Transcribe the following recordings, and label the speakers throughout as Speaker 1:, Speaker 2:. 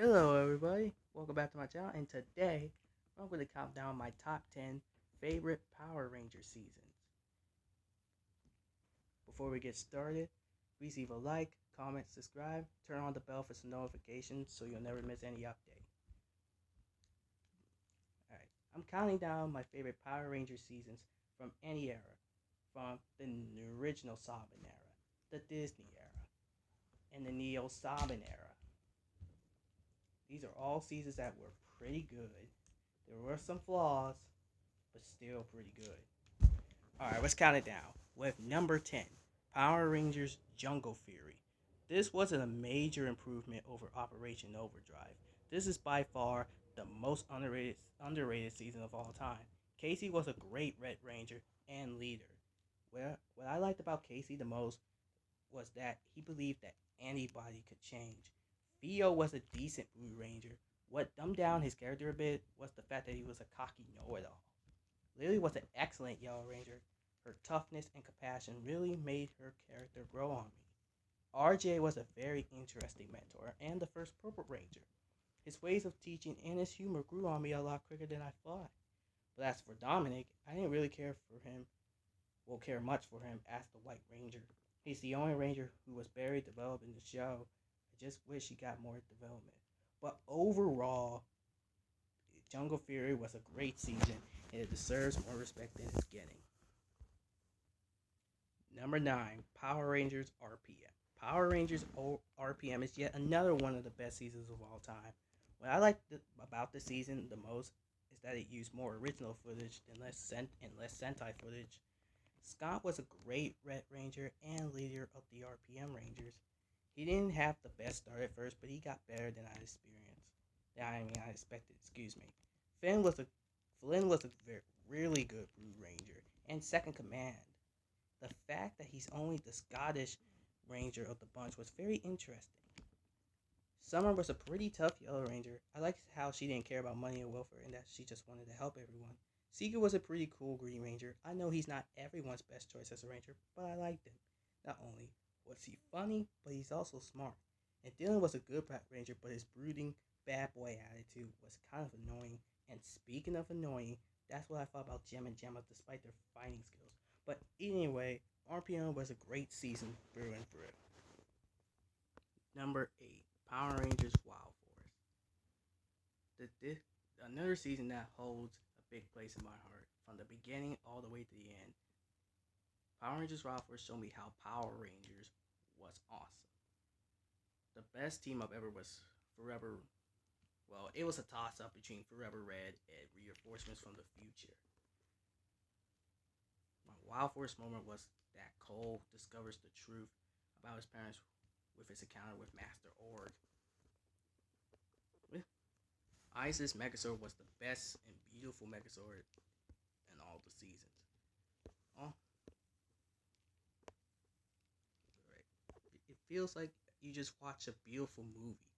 Speaker 1: Hello, everybody. Welcome back to my channel. And today, I'm going to count down my top 10 favorite Power Ranger seasons. Before we get started, please leave a like, comment, subscribe, turn on the bell for some notifications so you'll never miss any update. Alright, I'm counting down my favorite Power Ranger seasons from any era, from the original Saban era, the Disney era, and the Neo Saban era. These are all seasons that were pretty good. There were some flaws, but still pretty good. Alright, let's count it down. With number 10, Power Rangers Jungle Fury. This wasn't a major improvement over Operation Overdrive. This is by far the most underrated season of all time. Casey was a great Red Ranger and leader. What I liked about Casey the most was that he believed that anybody could change. Theo was a decent Blue Ranger. What dumbed down his character a bit was the fact that he was a cocky know-it-all. Lily was an excellent Yellow Ranger. Her toughness and compassion really made her character grow on me. RJ was a very interesting mentor and the first Purple Ranger. His ways of teaching and his humor grew on me a lot quicker than I thought. But as for Dominic, I didn't really care much for him as the White Ranger. He's the only Ranger who was barely developed in the show. I just wish he got more development. But overall, Jungle Fury was a great season and it deserves more respect than it's getting. Number 9, Power Rangers RPM. Power Rangers RPM is yet another one of the best seasons of all time. What I liked about the season the most is that it used more original footage and less Sentai footage. Scott was a great Red Ranger and leader of the RPM Rangers. He didn't have the best start at first, but he got better than I expected. Excuse me. Flynn was a really good Blue Ranger and second command. The fact that he's only the Scottish Ranger of the bunch was very interesting. Summer was a pretty tough Yellow Ranger. I liked how she didn't care about money or welfare and that she just wanted to help everyone. Seeker was a pretty cool Green Ranger. I know he's not everyone's best choice as a Ranger, but I liked him. Not only was he funny, but he's also smart. And Dylan was a good Black Ranger, but his brooding, bad boy attitude was kind of annoying. And speaking of annoying, that's what I thought about Gem and Gemma despite their fighting skills. But anyway, RPM was a great season through and through. Number 8, Power Rangers Wild Force. Another season that holds a big place in my heart. From the beginning all the way to the end. Power Rangers Wild Force showed me how Power Rangers was awesome. The best team up ever was Forever. Well, it was a toss up between Forever Red and Reinforcements from the Future. My Wild Force moment was that Cole discovers the truth about his parents with his encounter with Master Org. Isis Megazord was the best and beautiful Megazord in all the seasons. Oh, it feels like you just watch a beautiful movie.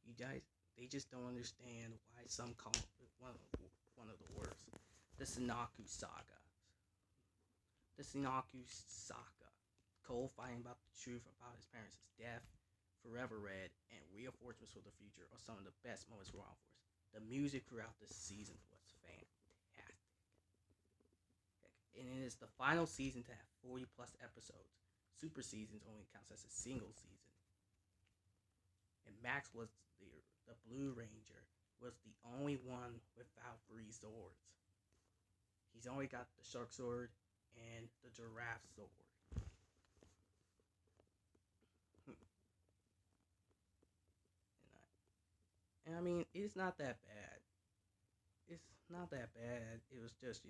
Speaker 1: You guys, they just don't understand why some call it one of the worst. The Sinaku Saga. The Sinaku Saga. Cole fighting about the truth about his parents' death, Forever Red, and Reinforcements for the Future are some of the best moments for Wild Force. The music throughout the season was fantastic. And it is the final season to have 40 plus episodes. Super seasons only counts as a single season. And Max was the Blue Ranger, was the only one without 3 swords. He's only got the Shark Sword and the Giraffe Sword. And I mean, it's not that bad. It's not that bad. It was just,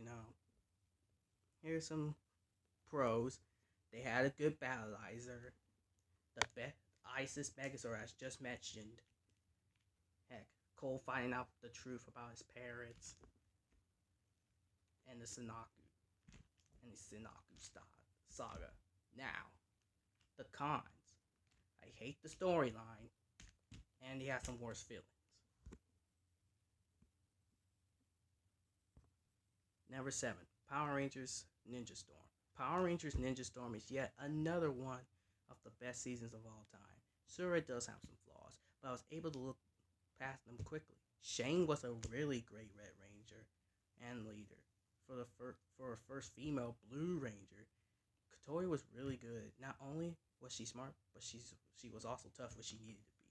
Speaker 1: here's some pros. They had a good battleizer. The Isis Megazord, as just mentioned. Heck, Cole finding out the truth about his parents. And the Sinaku. And the Sinaku saga. Now, the cons. I hate the storyline. And he has some worse feelings. Number 7, Power Rangers Ninja Storm. Power Rangers Ninja Storm is yet another one of the best seasons of all time. Sure, it does have some flaws, but I was able to look past them quickly. Shane was a really great Red Ranger and leader. For a first female Blue Ranger, Katori was really good. Not only was she smart, but she was also tough when she needed to be.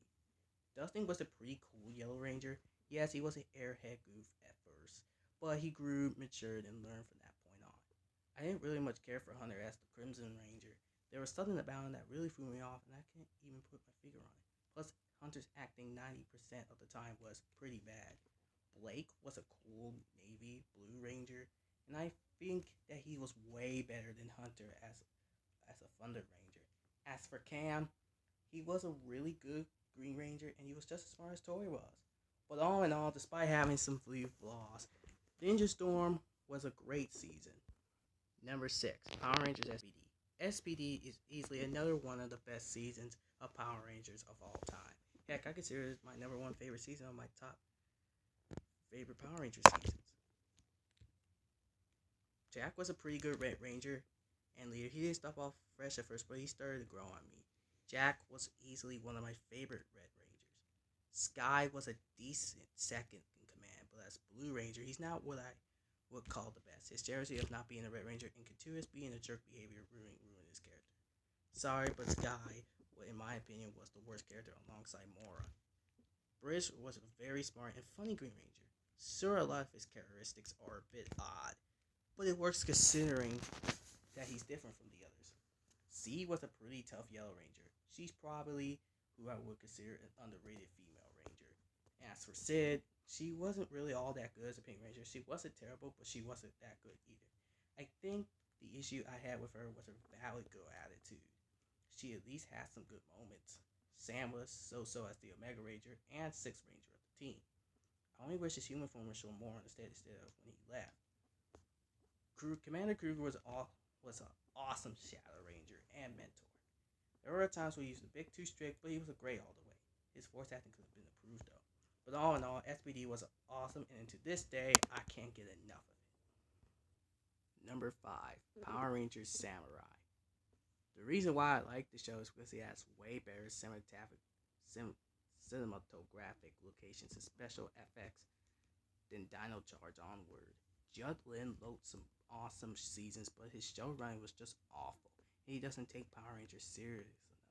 Speaker 1: Dustin was a pretty cool Yellow Ranger. Yes, he was an airhead goof at first, but he grew, matured, and learned from that point on. I didn't really much care for Hunter as the Crimson Ranger. There was something about him that really threw me off, and I can't even put my finger on it. Plus, Hunter's acting 90% of the time was pretty bad. Blake was a cool Navy Blue Ranger, and I think that he was way better than Hunter as a Thunder Ranger. As for Cam, he was a really good Green Ranger, and he was just as smart as Tori was. But all in all, despite having some few flaws, Ninja Storm was a great season. Number 6, Power Rangers SPD. SPD is easily another one of the best seasons of Power Rangers of all time. Heck, I consider it my number one favorite season on my top favorite Power Ranger seasons. Jack was a pretty good Red Ranger and leader. He didn't start off fresh at first, but he started to grow on me. Jack was easily one of my favorite Red Rangers. Sky was a decent second in command, but as Blue Ranger, he's not what I would call the best. His jealousy of not being a Red Ranger and continuous being a jerk behavior ruined his character. Sorry, but Sky, in my opinion, was the worst character alongside Mora. Bridge was a very smart and funny Green Ranger. Sure, a lot of his characteristics are a bit odd, but it works considering that he's different from the others. C was a pretty tough Yellow Ranger. She's probably who I would consider an underrated female Ranger. As for Sid, she wasn't really all that good as a Pink Ranger. She wasn't terrible, but she wasn't that good either. I think the issue I had with her was her valid girl attitude. She at least had some good moments. Sam was so-so as the Omega Ranger and Sixth Ranger of the team. I only wish his human form was shown more instead of when he left. Commander Kruger was an awesome Shadow Ranger and mentor. There were times where he was a bit too strict, but he was a great all the way. His force acting could have been improved though. But all in all, SPD was awesome, and to this day, I can't get enough of it. Number 5, Power Rangers Samurai. The reason why I like the show is because it has way better cinematographic locations and special effects than Dino Charge onward. Judd Lin wrote some awesome seasons, but his show running was just awful. He doesn't take Power Rangers serious enough.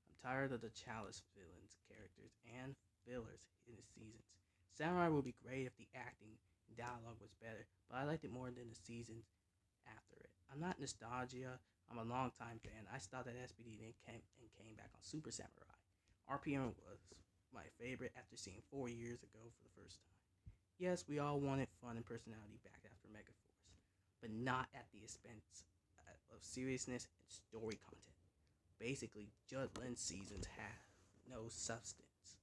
Speaker 1: I'm tired of the Chalice villains, characters, and fillers in the seasons. Samurai would be great if the acting and dialogue was better, but I liked it more than the seasons after it. I'm not nostalgia. I'm a long-time fan. I stopped at SPD and came back on Super Samurai. RPM was my favorite after seeing 4 years ago for the first time. Yes, we all wanted fun and personality back after Megaforce, but not at the expense of seriousness and story content. Basically, Judd Lin's seasons have no substance.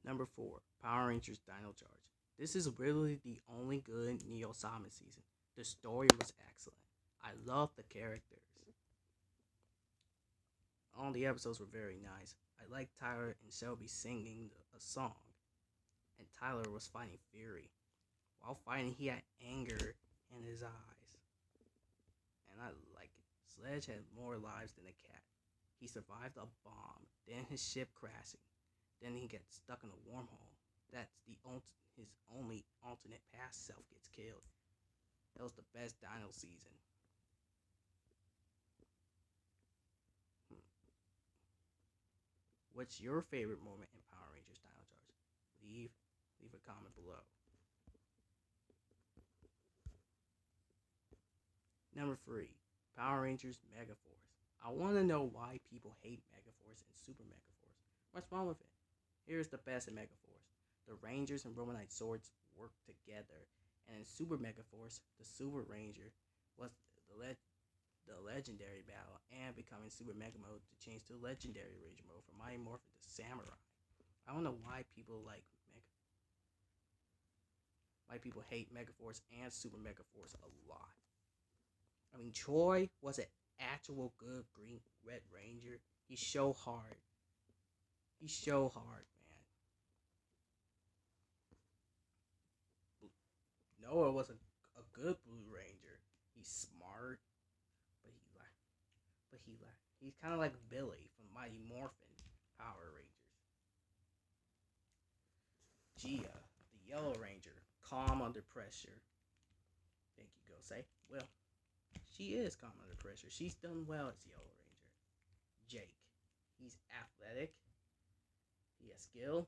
Speaker 1: Number 4, Power Rangers Dino Charge. This is really the only good Neo Sama season. The story was excellent. I love the characters. All the episodes were very nice. I liked Tyler and Shelby singing a song, and Tyler was fighting Fury. While fighting, he had anger in his eyes, and I like it. Sledge had more lives than a cat. He survived a bomb, then his ship crashing, then he gets stuck in a wormhole. That's his only alternate past self gets killed. That was the best Dino season. What's your favorite moment in Power Rangers Dino Charge? Leave a comment below. Number 3, Power Rangers Megaforce. I want to know why people hate Megaforce and Super Megaforce. What's wrong with it? Here's the best in Megaforce. The Rangers and Romanite swords work together, and in Super Megaforce, the Super Ranger was the legendary battle and becoming Super Mega Mode to change to Legendary Ranger mode from Mighty Morphin to Samurai. I don't know why people why people hate Megaforce and Super Megaforce a lot. I mean, Troy was an actual good Red Ranger. He's so hard. Man. Noah was a good Blue Ranger. He's smart, but he's kind of like Billy from Mighty Morphin Power Rangers. Gia, the Yellow Ranger, calm under pressure. Thank you, Gosei. Well, she is calm under pressure. She's done well as Yellow Ranger. Jake, he's athletic. He has skill.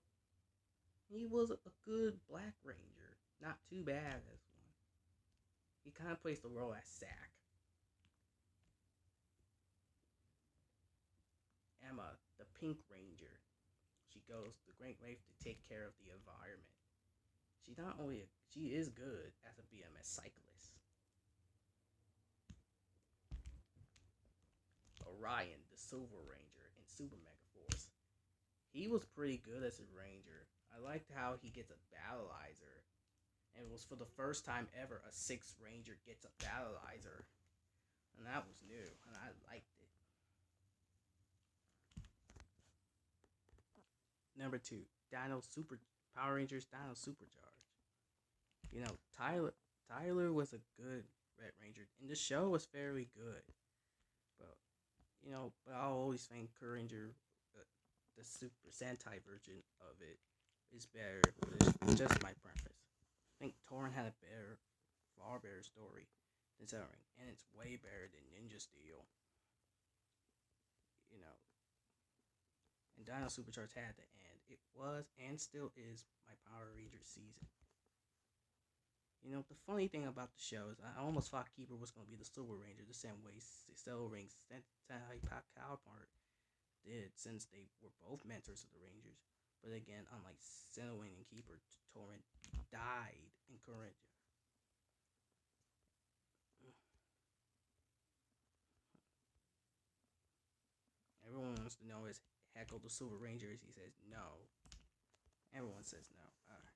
Speaker 1: He was a good Black Ranger. Not too bad as one. He kind of plays the role as Zack. Emma, the Pink Ranger. She goes the great length to take care of the environment. She is good as a BMX cyclist. Orion, the Silver Ranger in Super Mega Force. He was pretty good as a ranger. I liked how he gets a battleizer. And it was for the first time ever a 6th ranger gets a battleizer. And that was new, and I liked it. Number 2, Dino Super Power Rangers Dino Supercharge. You know, Tyler was a good Red Ranger, and the show was fairly good. But but I'll always think Ranger, the Super Sentai version of it, is better. It's just my preference. I think Torn had a far better story than Celering, and it's way better than Ninja Steel. You know, and Dino Supercharge had the end. It was and still is my Power Ranger season. The funny thing about the show is I almost thought Keeper was going to be the Silver Ranger the same way Celering's Sentai counterpart did, since they were both mentors of the Rangers. But again, unlike Celering and Keeper, Torrent died in Corinthia. Everyone wants to know is Heckle the Silver Ranger? He says no. Everyone says no. Alright.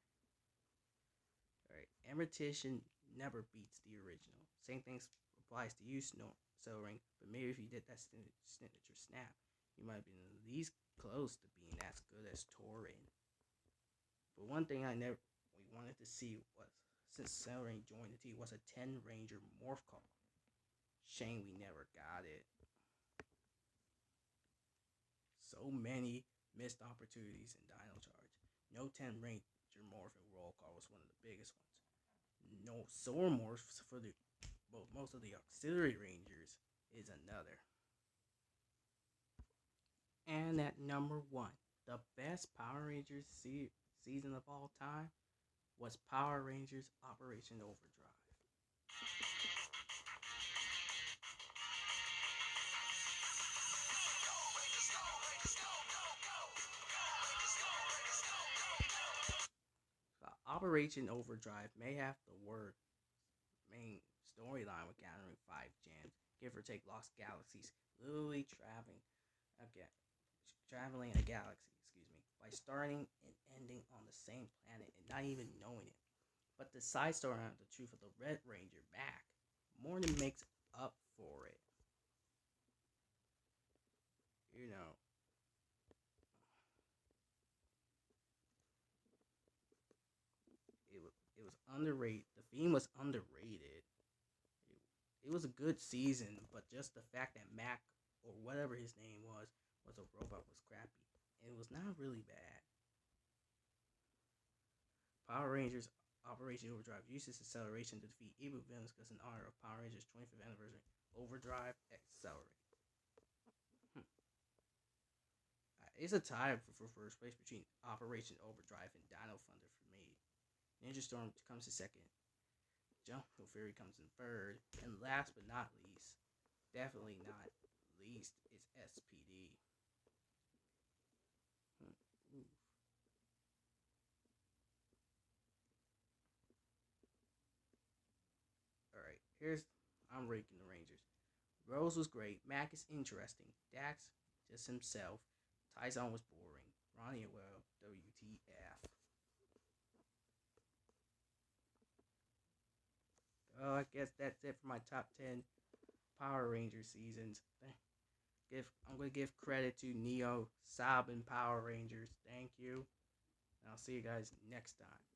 Speaker 1: Amortician never beats the original. Same thing applies to you, Celering, but maybe if you did that signature snap, you might be at least close to being as good as Torin. But one thing we wanted to see was, since Celering joined the team, was a 10 Ranger morph call. Shame we never got it. So many missed opportunities in Dino Charge. No 10 Ranger morph in roll call was one of the biggest ones. No Soar morphs for most of the auxiliary Rangers is another. And at number 1, the best Power Rangers season of all time was Power Rangers Operation Overdrive. Operation Overdrive may have the main storyline with gathering 5 gems, give or take lost galaxies, literally traveling in a galaxy, by starting and ending on the same planet and not even knowing it. But the side story on the truth of the Red Ranger back more than makes up for it. It was underrated. The theme was underrated. It was a good season, but just the fact that Mac, or whatever his name was a robot was crappy. And it was not really bad. Power Rangers Operation Overdrive uses acceleration to defeat evil villains because in honor of Power Rangers 25th anniversary, Overdrive Accelerate. It's a tie for first place between Operation Overdrive and Dino Thunder for me. Ninja Storm comes in second. Jungle Fury comes in third. And last but not least, definitely not least, is SPD. Alright, I'm ranking the Rangers. Rose was great. Mac is interesting. Dax, just himself. Tyson was boring. Ronnie, well, WTF. Oh, I guess that's it for my top 10 Power Ranger seasons. I'm going to give credit to Neo, Sabin Power Rangers. Thank you. And I'll see you guys next time.